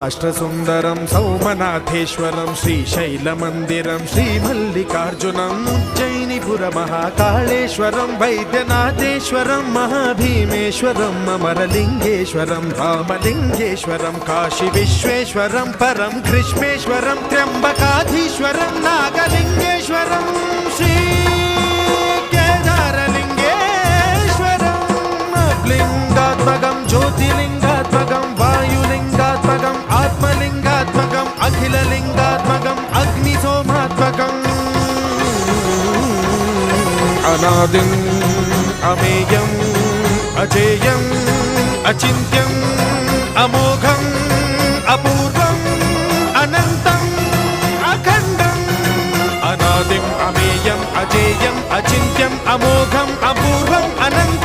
అష్టసుందరం సౌమనాథేశ్వరం శ్రీశైలమందిరం శ్రీమల్లికార్జునం ఉజ్జయినిపుర మహాకాళేశ్వరం వైద్యనాథేశ్వరం మహాభీమేశ్వరం అమరలింగేశ్వరం రామలింగేశ్వరం కాశీ విశ్వేశ్వరం పరం కృష్ణేశ్వరం త్ర్యంబకాధీశ్వరం నాగలింగేశ్వరం శ్రీ కేదారలింగేశ్వరం లింగాత్మకం జ్యోతిలింగాత్మకం వాయులింగాత్మకం ఆత్మలింగాత్మకం అఖిలలింగాత్మకం అగ్నిసోమాత్మకం అనాదిం అమేయం అజేయం అచింత్యం అమోఘం అపూర్వం అనంతం అఖండం అనాదిం అమేయం అజేయం అచింత్యం అమోఘం అపూర్వం అనంతం